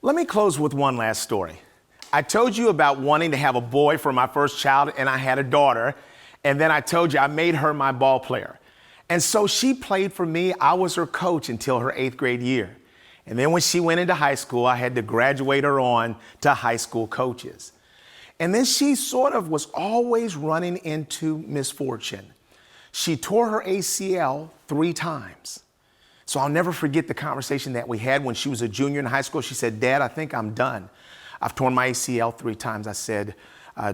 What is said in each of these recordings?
Let me close with one last story. I told you about wanting to have a boy for my first child, and I had a daughter. And then I told you I made her my ball player. And so she played for me. I was her coach until her 8th grade year. And then when she went into high school, I had to graduate her on to high school coaches. And then she sort of was always running into misfortune. She tore her ACL 3 times. So I'll never forget the conversation that we had when she was a junior in high school. She said, "Dad, I think I'm done. I've torn my ACL 3 times. I said,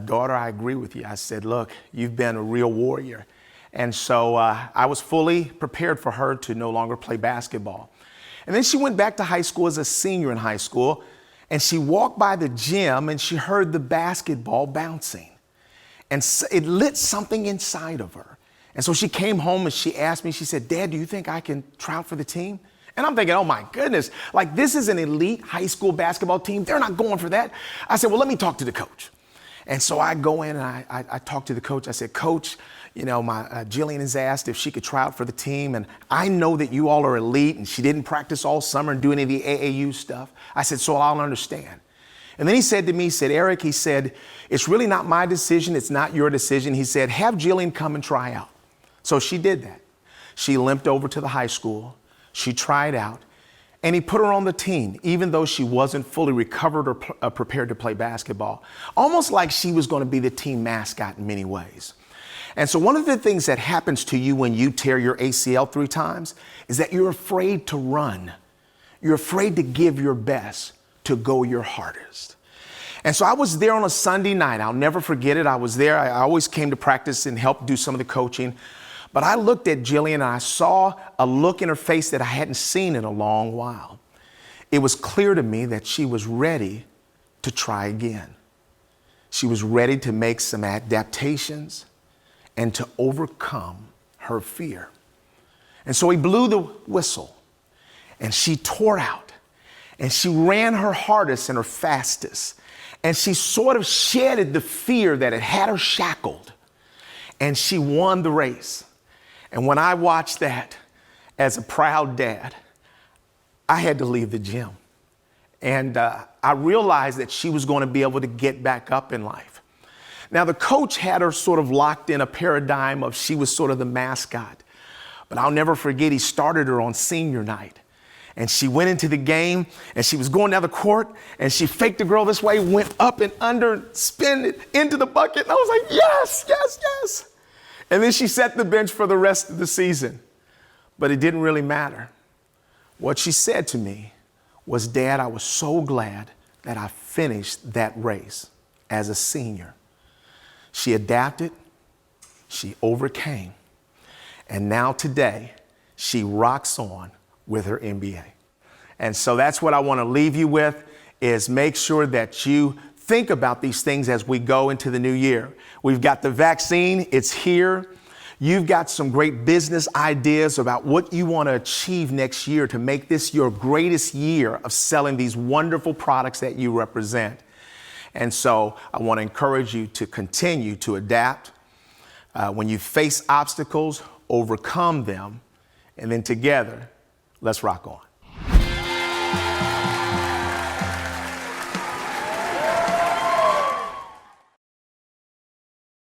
"Daughter, I agree with you." I said, "Look, you've been a real warrior." And so I was fully prepared for her to no longer play basketball. And then she went back to high school as a senior in high school, and she walked by the gym and she heard the basketball bouncing. And it lit something inside of her. And so she came home and she asked me, she said, "Dad, do you think I can try out for the team?" And I'm thinking, oh my goodness, like this is an elite high school basketball team. They're not going for that. I said, "Well, let me talk to the coach." And so I go in and I talk to the coach. I said, "Coach, you know, Jillian has asked if she could try out for the team. And I know that you all are elite, and she didn't practice all summer and do any of the AAU stuff." I said, "So I'll understand." And then he said to me, he said, "Eric," he said, "it's really not my decision. It's not your decision." He said, "Have Jillian come and try out." So she did that. She limped over to the high school. She tried out, and he put her on the team, even though she wasn't fully recovered or prepared to play basketball, almost like she was going to be the team mascot in many ways. And so one of the things that happens to you when you tear your ACL 3 times is that you're afraid to run. You're afraid to give your best, to go your hardest. And so I was there on a Sunday night. I'll never forget it. I was there. I always came to practice and help do some of the coaching. But I looked at Jillian and I saw a look in her face that I hadn't seen in a long while. It was clear to me that she was ready to try again. She was ready to make some adaptations and to overcome her fear. And so he blew the whistle and she tore out and she ran her hardest and her fastest. And she sort of shedded the fear that had her shackled, and she won the race. And when I watched that as a proud dad, I had to leave the gym. And I realized that she was going to be able to get back up in life. Now, the coach had her sort of locked in a paradigm of she was sort of the mascot. But I'll never forget, he started her on senior night. And she went into the game and she was going down the court and she faked the girl this way, went up and under, spin it into the bucket. And I was like, yes, yes, yes. And then she set the bench for the rest of the season. But it didn't really matter. What she said to me was, "Dad, I was so glad that I finished that race as a senior." She adapted, she overcame, and now today she rocks on with her MBA. And so that's what I want to leave you with, is make sure that you think about these things as we go into the new year. We've got the vaccine, it's here. You've got some great business ideas about what you want to achieve next year to make this your greatest year of selling these wonderful products that you represent. And so I want to encourage you to continue to adapt. When you face obstacles, overcome them, and then together, let's rock on.